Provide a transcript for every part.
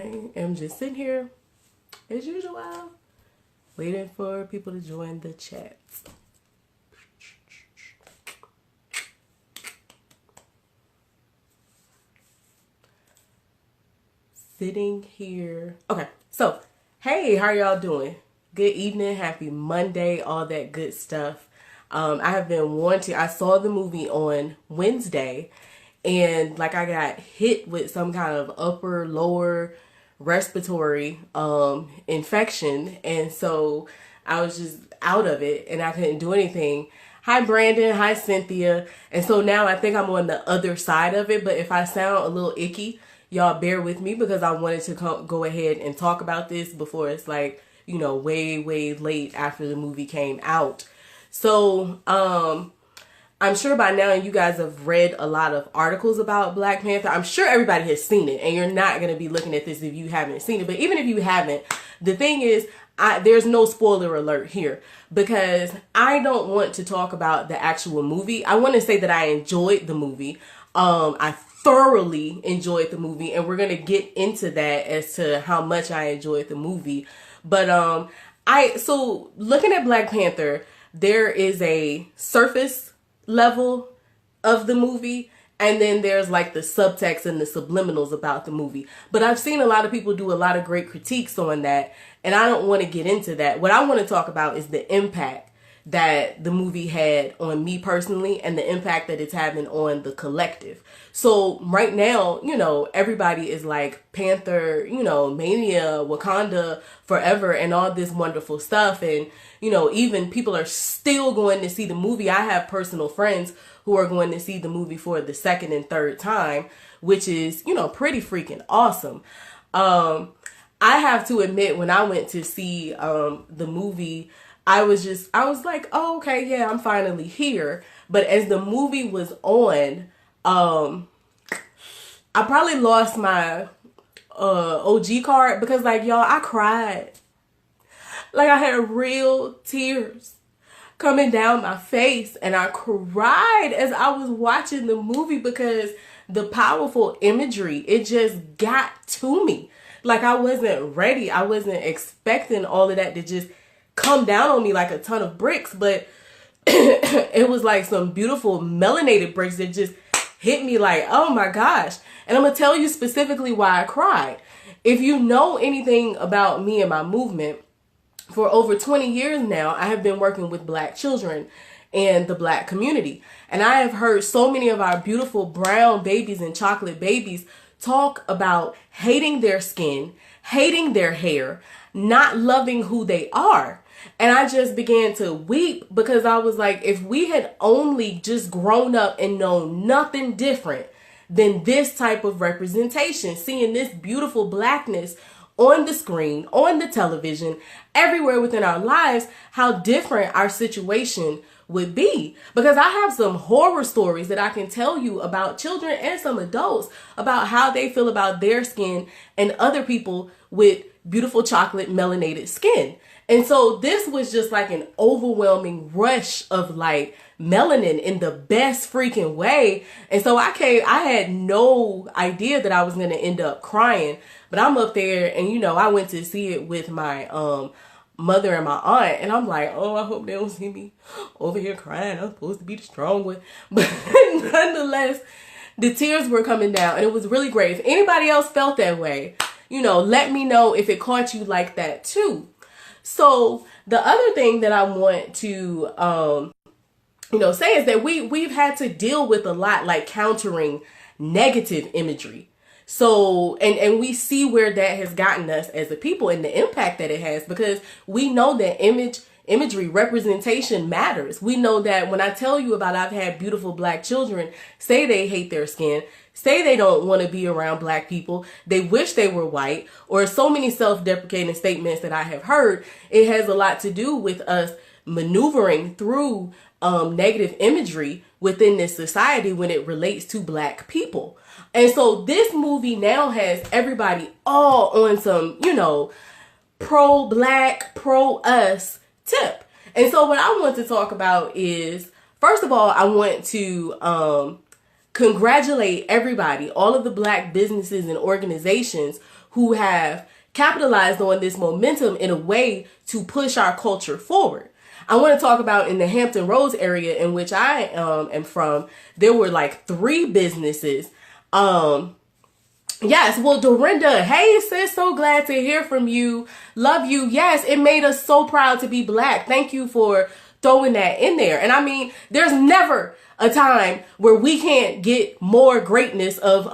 I am just sitting here, as usual, waiting for people to join the chat. Sitting here. Okay, so, hey, how are y'all doing? Good evening, happy Monday, all that good stuff. I have been wanting, I saw the movie on Wednesday, and like I got hit with some kind of upper, lower respiratory infection, and so I was just out of it, and I couldn't do anything. Hi, Brandon. Hi, Cynthia. And so now I think I'm on the other side of it, but if I sound a little icky, y'all bear with me because I wanted to go ahead and talk about this before it's like, you know, way late after the movie came out. So, I'm sure by now you guys have read a lot of articles about Black Panther. I'm sure everybody has seen it, and you're not going to be looking at this if you haven't seen it. But even if you haven't, the thing is, there's no spoiler alert here because I don't want to talk about the actual movie. I want to say that I enjoyed the movie. I thoroughly enjoyed the movie, and we're going to get into that as to how much I enjoyed the movie. But so looking at Black Panther, there is a surface level of the movie, and then there's like the subtext and the subliminals about the movie. But I've seen a lot of people do a lot of great critiques on that, and I don't want to get into that. What I want to talk about is the impact that the movie had on me personally and the impact that it's having on the collective. So right now, you know, everybody is like Panther, you know, Mania, Wakanda Forever, and all this wonderful stuff. And, you know, even people are still going to see the movie. I have personal friends who are going to see the movie for the second and third time, which is, you know, pretty freaking awesome. I have to admit, when I went to see the movie, I was like, oh, okay, yeah, I'm finally here. But as the movie was on, I probably lost my OG card because, like, y'all, I cried. Like, I had real tears coming down my face, and I cried as I was watching the movie because the powerful imagery, it just got to me. Like, I wasn't ready. I wasn't expecting all of that to just come down on me like a ton of bricks, but it was like some beautiful melanated bricks that just hit me like, oh my gosh. And I'm gonna tell you specifically why I cried. If you know anything about me and my movement, for over 20 years now, I have been working with Black children and the Black community. And I have heard so many of our beautiful brown babies and chocolate babies talk about hating their skin, hating their hair, not loving who they are. And I just began to weep because I was like, if we had only just grown up and known nothing different than this type of representation, seeing this beautiful Blackness on the screen, on the television, everywhere within our lives, how different our situation would be. Because I have some horror stories that I can tell you about children and some adults about how they feel about their skin and other people with beautiful chocolate melanated skin. And so this was just like an overwhelming rush of like melanin in the best freaking way. And so I had no idea that I was going to end up crying, but I'm up there and, you know, I went to see it with my mother and my aunt, and I'm like, oh, I hope they don't see me over here crying. I'm supposed to be the strong one. But nonetheless, the tears were coming down, and it was really great. If anybody else felt that way, you know, let me know if it caught you like that too. So the other thing that I want to, say is that we've had to deal with a lot, like countering negative imagery. So, and we see where that has gotten us as a people and the impact that it has, because we know that imagery representation matters. We know that when I tell you about, I've had beautiful Black children say they hate their skin, say they don't want to be around Black people, they wish they were white, or so many self-deprecating statements that I have heard. It has a lot to do with us maneuvering through negative imagery within this society when it relates to Black people. And so this movie now has everybody all on some, pro-Black, pro-us tip. And so what I want to talk about is, first of all, I want to congratulate everybody, all of the Black businesses and organizations who have capitalized on this momentum in a way to push our culture forward. I want to talk about in the Hampton Roads area in which I am from, there were like 3 businesses. Yes, well, Dorinda, hey sis, so glad to hear from you. Love you. Yes, it made us so proud to be Black. Thank you for throwing that in there. And I mean, there's never a time where we can't get more greatness of,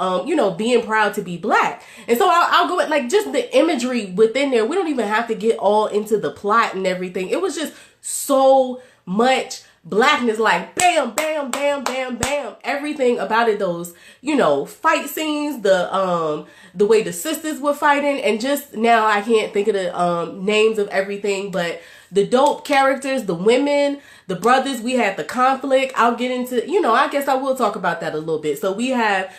being proud to be Black. And so I'll go with like just the imagery within there. We don't even have to get all into the plot and everything. It was just so much Blackness, like bam, bam, bam, bam, bam. Everything about it, those, fight scenes, the way the sisters were fighting, and just now I can't think of the names of everything, but the dope characters, the women, the brothers, we had the conflict. I'll get into, I guess I will talk about that a little bit. So we have,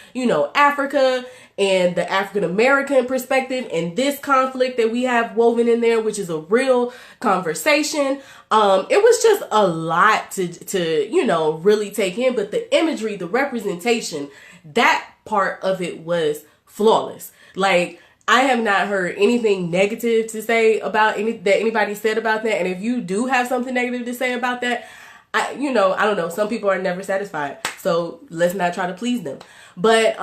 Africa and the African American perspective and this conflict that we have woven in there, which is a real conversation. It was just a lot to really take in, but the imagery, the representation, that part of it was flawless. Like, I have not heard anything negative to say about that anybody said about that. And if you do have something negative to say about that, I don't know. Some people are never satisfied. So let's not try to please them. But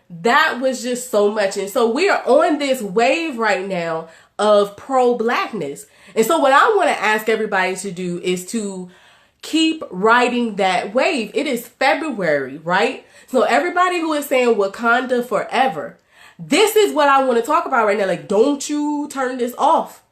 that was just so much. And so we are on this wave right now of pro-Blackness. And so what I want to ask everybody to do is to keep riding that wave. It is February, right? So everybody who is saying Wakanda Forever, this is what I want to talk about right now. Like, don't you turn this off,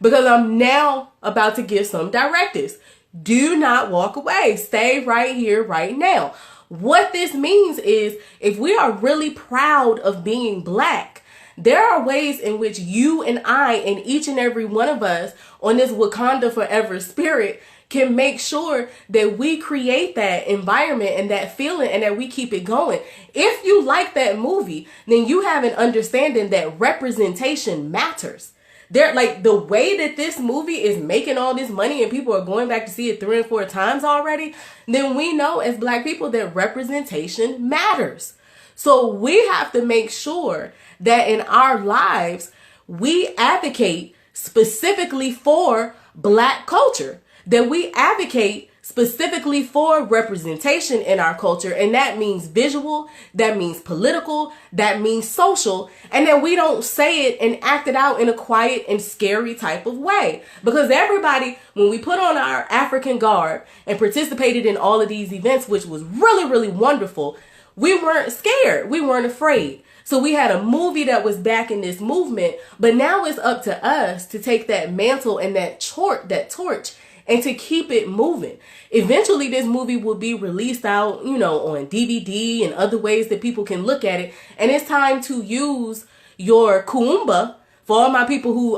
because I'm now about to give some directives. Do not walk away. Stay right here, right now. What this means is, if we are really proud of being Black, there are ways in which you and I and each and every one of us on this Wakanda Forever spirit can make sure that we create that environment and that feeling and that we keep it going. If you like that movie, then you have an understanding that representation matters. Like the way that this movie is making all this money and people are going back to see it 3 and 4 times already, then we know as Black people that representation matters. So we have to make sure that in our lives, we advocate specifically for Black culture, that we advocate specifically for representation in our culture. And that means visual, that means political, that means social, and that we don't say it and act it out in a quiet and scary type of way. Because everybody, when we put on our African garb and participated in all of these events, which was really, really wonderful, we weren't scared. We weren't afraid. So we had a movie that was backing this movement, but now it's up to us to take that mantle and that torch and to keep it moving. Eventually, this movie will be released out, on DVD and other ways that people can look at it. And it's time to use your Kuumba. For all my people who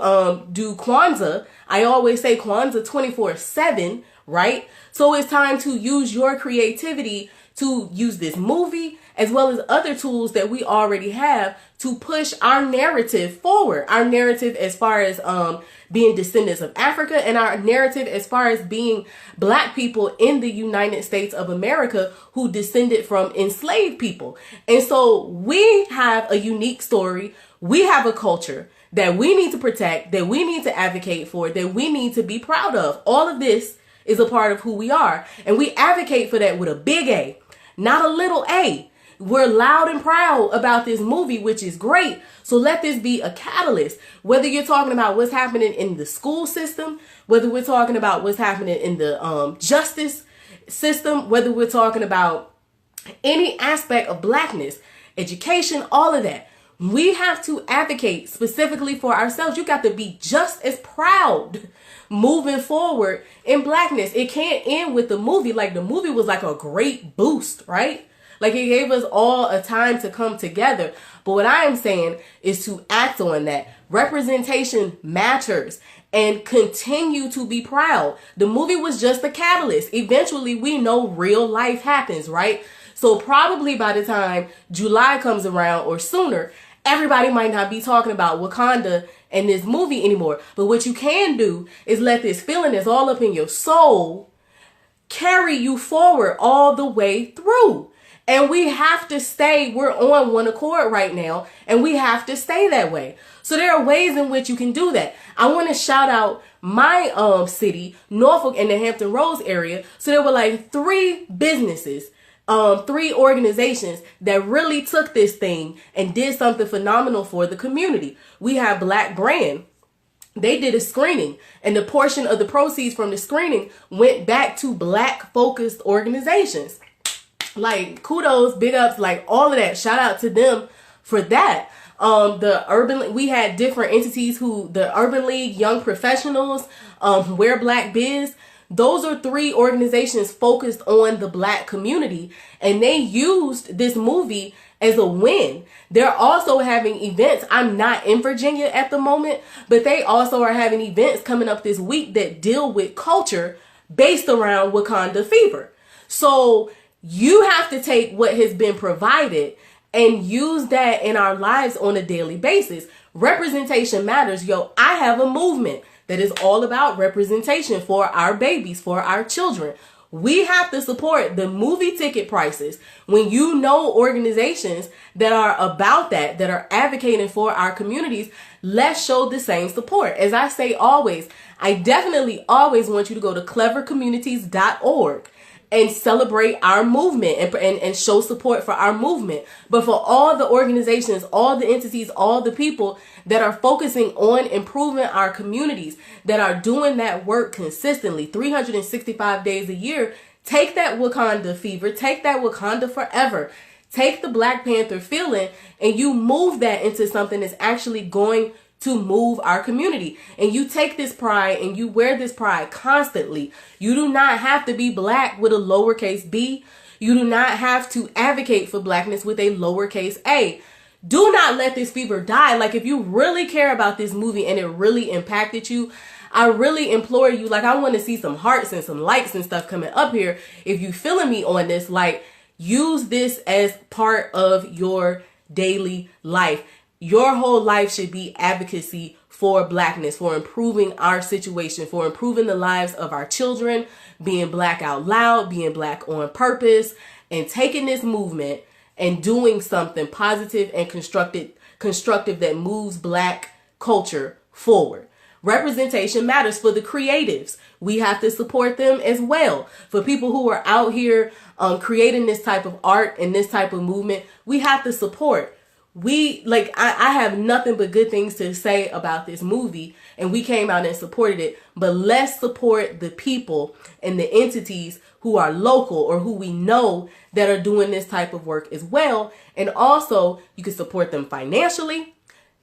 do Kwanzaa, I always say Kwanzaa 24/7, right? So it's time to use your creativity to use this movie as well as other tools that we already have to push our narrative forward. Our narrative as far as being descendants of Africa, and our narrative as far as being Black people in the United States of America who descended from enslaved people. And so we have a unique story. We have a culture that we need to protect, that we need to advocate for, that we need to be proud of. All of this is a part of who we are. And we advocate for that with a big A, not a little a. We're loud and proud about this movie, which is great. So let this be a catalyst. Whether you're talking about what's happening in the school system, whether we're talking about what's happening in the justice system, whether we're talking about any aspect of Blackness, education, all of that, we have to advocate specifically for ourselves. You got to be just as proud moving forward in Blackness. It can't end with the movie. Like, the movie was like a great boost, right? Like, it gave us all a time to come together. But what I am saying is to act on that. Representation matters, and continue to be proud. The movie was just a catalyst. Eventually, we know real life happens, right? So probably by the time July comes around or sooner, everybody might not be talking about Wakanda and this movie anymore. But what you can do is let this feeling that's all up in your soul carry you forward all the way through. And we have to stay, we're on one accord right now, and we have to stay that way. So there are ways in which you can do that. I want to shout out my city, Norfolk, and the Hampton Roads area. So there were like 3 businesses, 3 organizations that really took this thing and did something phenomenal for the community. We have Black Brand. They did a screening, and the portion of the proceeds from the screening went back to Black focused organizations. Like, kudos, big ups, like all of that. Shout out to them for that. We had different entities the Urban League, Young Professionals, Wear Black Biz. Those are 3 organizations focused on the Black community, and they used this movie as a win. They're also having events. I'm not in Virginia at the moment, but they also are having events coming up this week that deal with culture based around Wakanda Fever. So you have to take what has been provided and use that in our lives on a daily basis. Representation matters. Yo, I have a movement that is all about representation for our babies, for our children. We have to support the movie ticket prices. When you know organizations that are about that are advocating for our communities, let's show the same support. As I say always, I definitely always want you to go to clevercommunities.org and celebrate our movement and show support for our movement. But for all the organizations, all the entities, all the people that are focusing on improving our communities, that are doing that work consistently, 365 days a year, take that Wakanda Fever, take that Wakanda Forever, take the Black Panther feeling, and you move that into something that's actually going to move our community. And you take this pride and you wear this pride constantly. You do not have to be Black with a lowercase b. You do not have to advocate for Blackness with a lowercase a. Do not let this fever die. Like, if you really care about this movie and it really impacted you, I really implore you, like, I want to see some hearts and some likes and stuff coming up here. If you feeling me on this, like, use this as part of your daily life. Your whole life should be advocacy for Blackness, for improving our situation, for improving the lives of our children, being Black out loud, being Black on purpose, and taking this movement and doing something positive and constructive that moves Black culture forward. Representation matters for the creatives. We have to support them as well. For people who are out here creating this type of art and this type of movement, we have to support. I have nothing but good things to say about this movie, and we came out and supported it. But let's support the people and the entities who are local or who we know that are doing this type of work as well. And also, you can support them financially,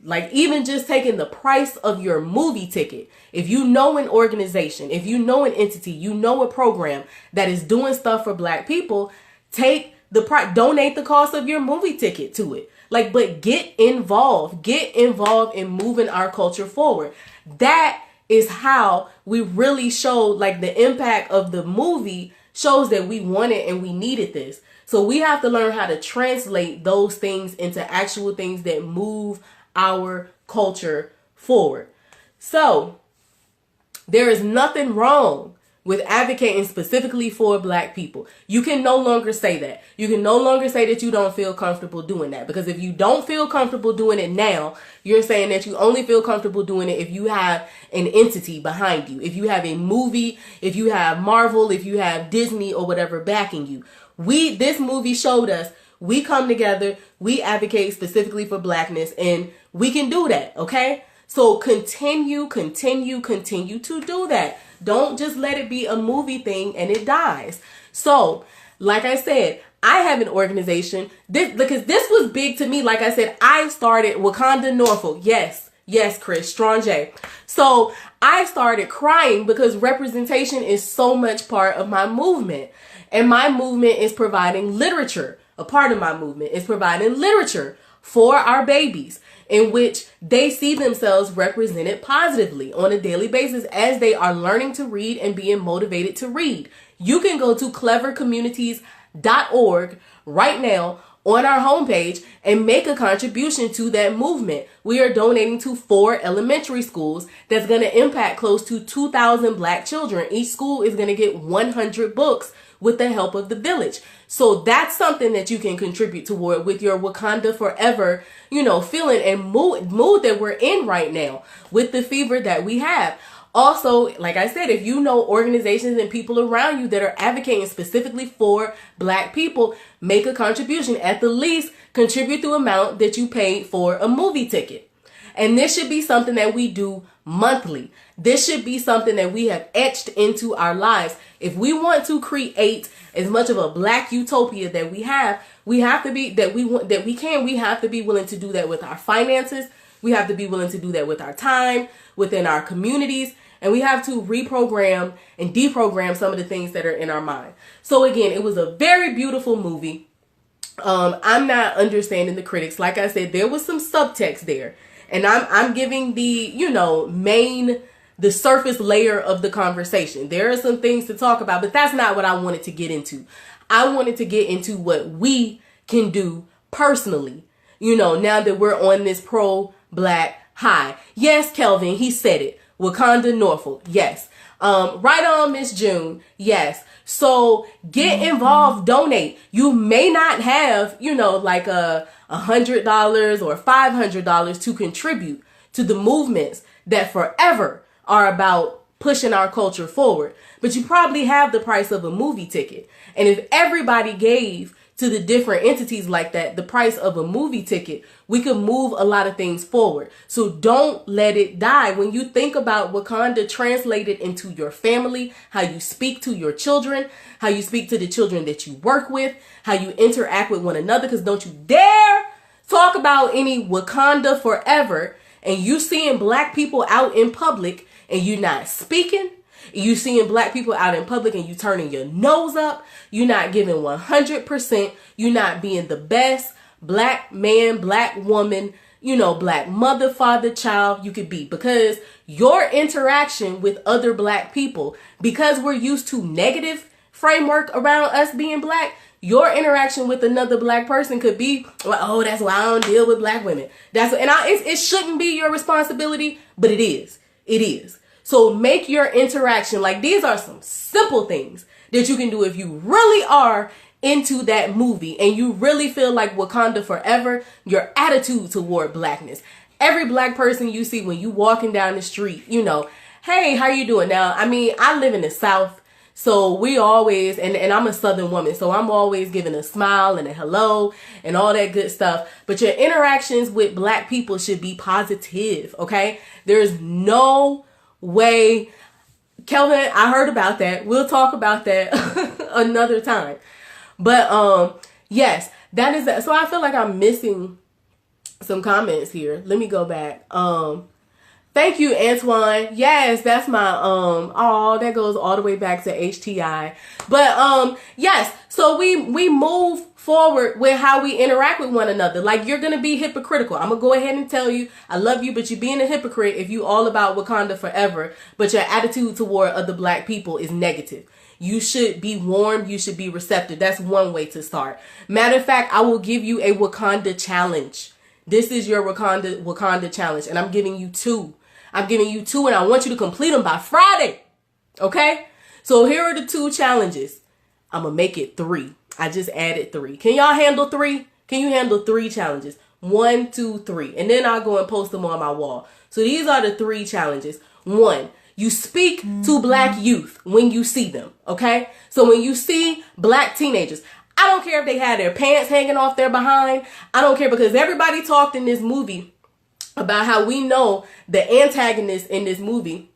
like even just taking the price of your movie ticket. If you know an organization, if you know an entity, you know a program that is doing stuff for Black people, take the price, donate the cost of your movie ticket to it. But get involved in moving our culture forward. That is how we really show, the impact of the movie shows that we wanted and we needed this. So we have to learn how to translate those things into actual things that move our culture forward. So there is nothing wrong with advocating specifically for Black people. You can no longer say that. You can no longer say that you don't feel comfortable doing that. Because if you don't feel comfortable doing it now, you're saying that you only feel comfortable doing it if you have an entity behind you. If you have a movie, if you have Marvel, if you have Disney or whatever backing you. This movie showed us we come together, we advocate specifically for Blackness, and we can do that, okay? So continue to do that. Don't just let it be a movie thing and it dies. So, like I said, I have an organization because this was big to me. Like I said, I started Wakanda Norfolk. Yes, Chris, Strong J. So I started crying because representation is so much part of my movement. And my movement is providing literature. A part of my movement is providing literature for our babies, in which they see themselves represented positively on a daily basis as they are learning to read and being motivated to read. You can go to clevercommunities.org right now on our homepage and make a contribution to that movement. We are donating to 4 elementary schools that's going to impact close to 2,000 Black children. Each school is going to get 100 books with the help of the village. So that's something that you can contribute toward with your Wakanda Forever, feeling and mood that we're in right now with the fever that we have. Also, like I said, if you know organizations and people around you that are advocating specifically for Black people, make a contribution. At the least, contribute the amount that you paid for a movie ticket. And this should be something that we do monthly. This should be something that we have etched into our lives. If we want to create as much of a Black utopia that we have to be, we have to be willing to do that with our finances. We have to be willing to do that with our time, within our communities. And we have to reprogram and deprogram some of the things that are in our mind. So again, it was a very beautiful movie. I'm not understanding the critics. Like I said, there was some subtext there. And I'm giving the, the surface layer of the conversation. There are some things to talk about, but that's not what I wanted to get into. I wanted to get into what we can do personally, now that we're on this pro-Black high. Yes, Kelvin, he said it. Wakanda Norfolk. Yes. Right on, Miss June. Yes. So get involved, donate. You may not have, like $100 or $500 to contribute to the movements that forever are about pushing our culture forward. But you probably have the price of a movie ticket. And if everybody gave to the different entities like that, the price of a movie ticket, we could move a lot of things forward. So don't let it die. When you think about Wakanda translated into your family, how you speak to your children, how you speak to the children that you work with, how you interact with one another, because don't you dare talk about any Wakanda Forever and you seeing Black people out in public and you not speaking. You seeing Black people out in public and you turning your nose up. You not giving 100%. You not being the best Black man, Black woman, Black mother, father, child you could be. Because your interaction with other Black people, because we're used to negative framework around us being Black, your interaction with another Black person could be, that's why I don't deal with Black women. It shouldn't be your responsibility, but it is. It is. So make your interaction, these are some simple things that you can do if you really are into that movie and you really feel like Wakanda Forever, your attitude toward Blackness. Every Black person you see when you walking down the street, hey, how you doing? Now, I live in the South, so we always, and I'm a Southern woman, so I'm always giving a smile and a hello and all that good stuff. But your interactions with Black people should be positive, okay? There's no way. Kelvin, I heard about that. We'll talk about that another time. But yes, that is that. So I feel like I'm missing some comments here. Let me go back. Thank you, Antoine. Yes, that's my that goes all the way back to HTI. But yes, so we move forward with how we interact with one another. Like, you're gonna be hypocritical. I'm gonna go ahead and tell you I love you, but you're being a hypocrite if you all about Wakanda Forever, but your attitude toward other Black people is negative. You should be warm. You should be receptive. That's one way to start. Matter of fact, I will give you a Wakanda challenge. This is your Wakanda challenge, and I'm giving you two. I'm giving you two, and I want you to complete them by Friday. Okay? So here are the two challenges. I'm going to make it 3. I just added 3. Can y'all handle 3? Can you handle 3 challenges? 1, 2, 3. And then I'll go and post them on my wall. So these are the 3 challenges. 1, you speak to Black youth when you see them. Okay? So when you see Black teenagers, I don't care if they had their pants hanging off their behind. I don't care, because everybody talked in this movie about how we know the antagonist in this movie,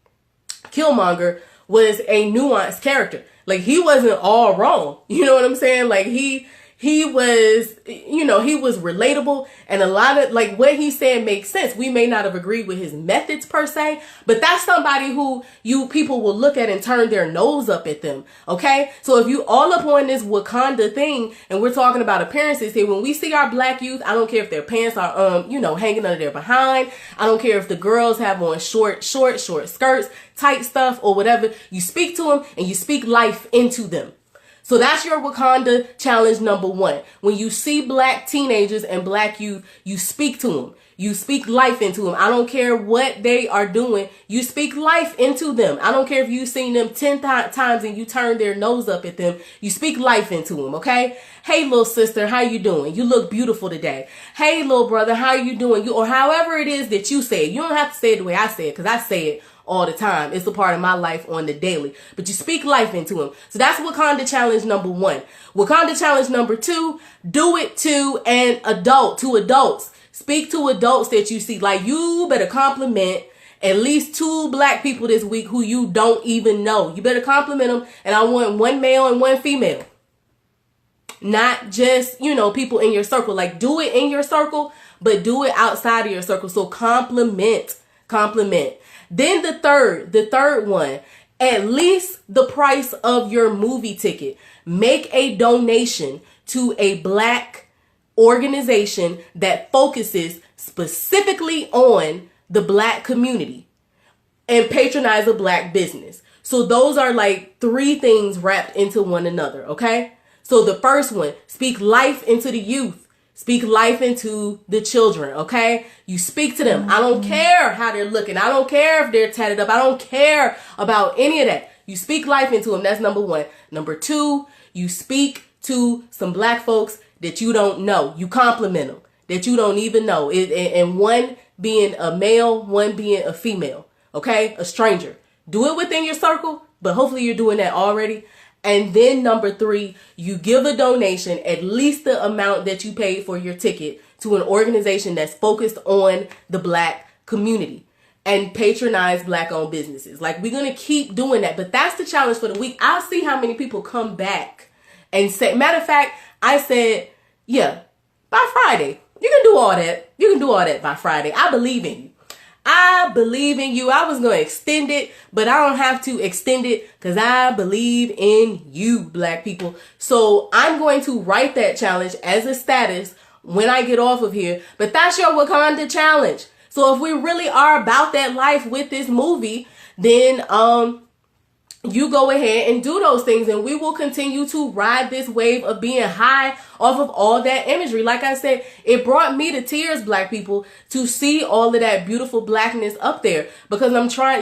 Killmonger, was a nuanced character. Like, he wasn't all wrong. You know what I'm saying? Like, he was, he was relatable, and a lot of, what he said makes sense. We may not have agreed with his methods per se, but that's somebody who people will look at and turn their nose up at them. Okay? So if you all up on this Wakanda thing, and we're talking about appearances here, when we see our Black youth, I don't care if their pants are, hanging under their behind. I don't care if the girls have on short skirts, tight stuff, or whatever. You speak to them and you speak life into them. So that's your Wakanda challenge number 1. When you see Black teenagers and Black youth, you speak to them. You speak life into them. I don't care what they are doing. You speak life into them. I don't care if you've seen them 10 times and you turn their nose up at them. You speak life into them, okay? Hey, little sister, how you doing? You look beautiful today. Hey, little brother, how you doing? Or however it is that you say it. You don't have to say it the way I say it, because I say it all the time. It's a part of my life on the daily. But you speak life into them. So that's Wakanda Challenge number 1. Wakanda Challenge number 2, do it to adults. Speak to adults that you see. Like, you better compliment at least 2 black people this week who you don't even know. You better compliment them. And I want 1 male and 1 female. Not just, people in your circle. Like, do it in your circle, but do it outside of your circle. So compliment. Then the third one, at least the price of your movie ticket. Make a donation to a black organization that focuses specifically on the black community and patronize a black business. So those are like 3 things wrapped into one another, okay? So the first one, speak life into the youth. Speak life into the children, okay? You speak to them. I don't care how they're looking. I don't care if they're tatted up. I don't care about any of that. You speak life into them. That's number 1. Number 2, you speak to some black folks that you don't know. You compliment them that you don't even know. And 1 being a male, 1 being a female, okay? A stranger. Do it within your circle, but hopefully you're doing that already. And then number 3, you give a donation, at least the amount that you paid for your ticket, to an organization that's focused on the black community and patronize black owned businesses. Like, we're going to keep doing that. But that's the challenge for the week. I'll see how many people come back and say, matter of fact, I said, yeah, by Friday, you can do all that. You can do all that by Friday. I believe in you. I believe in you. I was going to extend it, but I don't have to extend it because I believe in you, black people. So I'm going to write that challenge as a status when I get off of here. But that's your Wakanda challenge. So if we really are about that life with this movie, then you go ahead and do those things, and we will continue to ride this wave of being high off of all that imagery. Like I said, it brought me to tears, black people, to see all of that beautiful blackness up there, because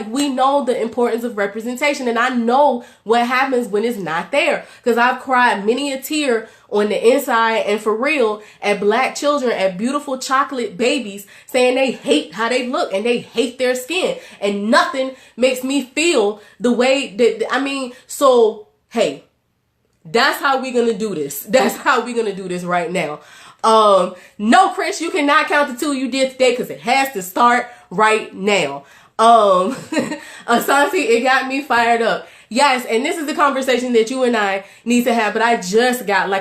we know the importance of representation, and I know what happens when it's not there, because I've cried many a tear on the inside and for real at black children, at beautiful chocolate babies saying they hate how they look and they hate their skin, and nothing makes me feel the way that, so hey, that's how we're going to do this. That's how we're going to do this right now. No, Chris, you cannot count the 2 you did today because it has to start right now. Asante, it got me fired up. Yes, and this is the conversation that you and I need to have, but I just got,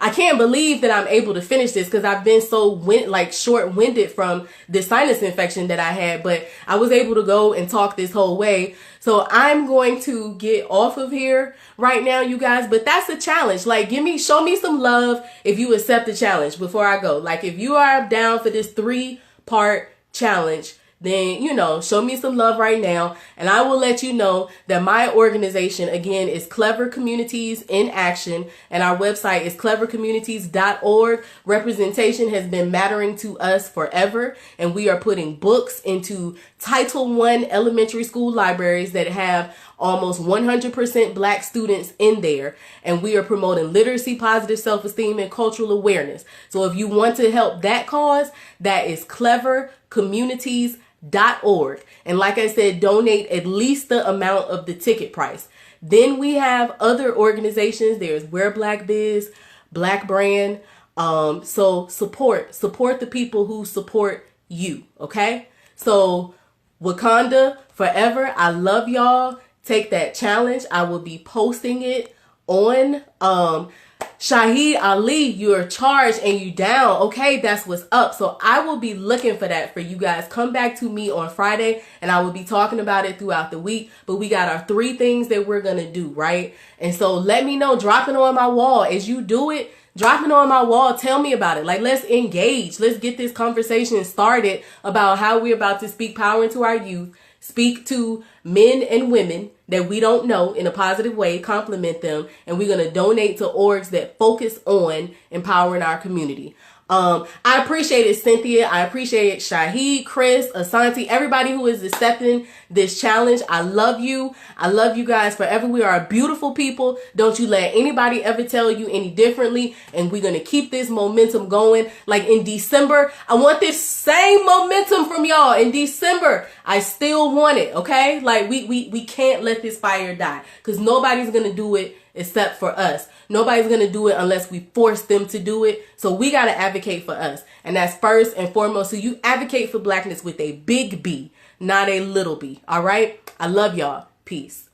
I can't believe that I'm able to finish this because I've been so short-winded from the sinus infection that I had, but I was able to go and talk this whole way. So I'm going to get off of here right now, you guys, but that's a challenge. Show me some love if you accept the challenge before I go. Like, if you are down for this 3-part challenge, then, show me some love right now. And I will let you know that my organization, again, is Clever Communities in Action. And our website is clevercommunities.org. Representation has been mattering to us forever. And we are putting books into Title I elementary school libraries that have almost 100% black students in there. And we are promoting literacy, positive self-esteem, and cultural awareness. So if you want to help that cause, that is clevercommunities.org. And like I said, donate at least the amount of the ticket price. Then we have other organizations. There's Wear Black Biz, Black Brand. So support the people who support you. Okay. So Wakanda Forever. I love y'all. Take that challenge. I will be posting it on, Shahid Ali, you're charged and you down. Okay, that's what's up. So I will be looking for that for you guys. Come back to me on Friday and I will be talking about it throughout the week. But we got our 3 things that we're going to do, right? And so let me know, drop it on my wall. As you do it, drop it on my wall. Tell me about it. Let's engage. Let's get this conversation started about how we're about to speak power into our youth. Speak to men and women that we don't know in a positive way, compliment them, and we're going to donate to orgs that focus on empowering our community. I appreciate it, Cynthia. I appreciate it, Shahid, Chris, Asante, everybody who is accepting this challenge. I love you. I love you guys forever. We are a beautiful people. Don't you let anybody ever tell you any differently. And we're going to keep this momentum going. Like in December, I want this same momentum from y'all. In December, I still want it, okay? Like we can't let this fire die because nobody's going to do it except for us. Nobody's going to do it unless we force them to do it. So we got to advocate for us. And that's first and foremost. So you advocate for blackness with a big B, not a little b. All right? I love y'all. Peace.